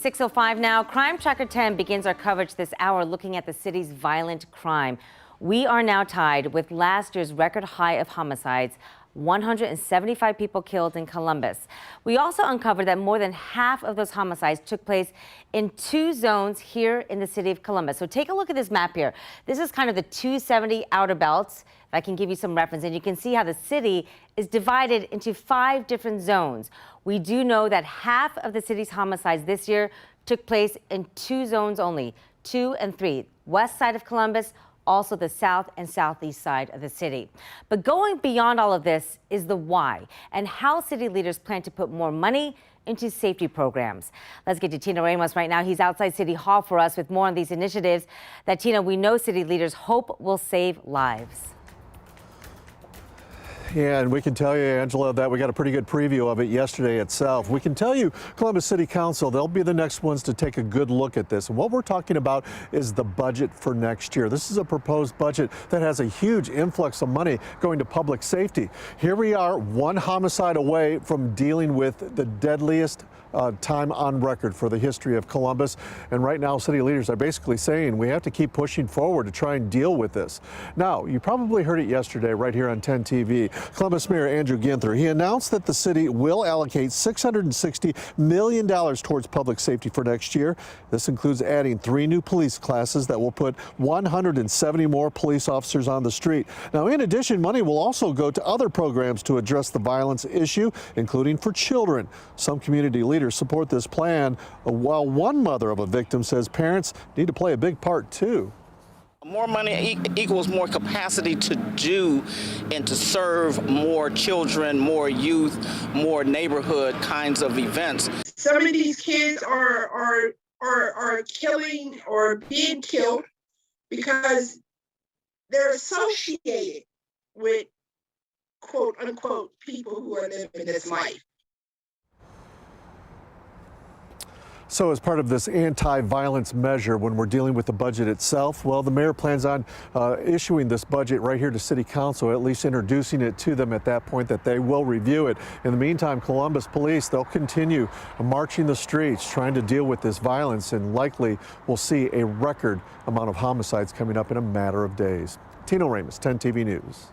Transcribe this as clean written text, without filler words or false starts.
6:05 now. Crime Tracker 10 begins our coverage this hour looking at the city's violent crime. We are now tied with last year's record high of homicides, 175 people killed in Columbus. We also uncovered that more than half of those homicides took place in two zones here in the city of Columbus. So take a look at this map here. This is kind of the 270 outer belts. If I can give you some reference, and you can see how the city is divided into 5 different zones. We do know that half of the city's homicides this year took place in 2 zones only, 2 and 3, west side of Columbus, also the south and southeast side of the city. But going beyond all of this is the why and how city leaders plan to put more money into safety programs. Let's get to Tina Ramos right now. He's outside City Hall for us with more on these initiatives that, Tina, we know city leaders hope will save lives. Yeah, and we can tell you, Angela, that we got a pretty good preview of it yesterday itself. We can tell you, Columbus City Council, they'll be the next ones to take a good look at this. And what we're talking about is the budget for next year. This is a proposed budget that has a huge influx of money going to public safety. Here we are, one homicide away from dealing with the deadliest time on record for the history of Columbus. And right now, city leaders are basically saying we have to keep pushing forward to try and deal with this. Now, you probably heard it yesterday right here on 10 TV. Columbus Mayor Andrew Ginther, he announced that the city will allocate $660 million towards public safety for next year. This includes adding 3 new police classes that will put 170 more police officers on the street. Now, in addition, money will also go to other programs to address the violence issue, including for children. Some community leaders support this plan, while one mother of a victim says parents need to play a big part too. More money equals more capacity to do and to serve more children, more youth, more neighborhood kinds of events. Some of these kids are killing or being killed because they're associated with quote unquote people who are living this life. So as part of this anti-violence measure, when we're dealing with the budget itself, well, the mayor plans on issuing this budget right here to City Council, at least introducing it to them at that point, that they will review it. In the meantime, Columbus police, they'll continue marching the streets, trying to deal with this violence, and likely we'll see a record amount of homicides coming up in a matter of days. Tino Ramos, 10 TV News.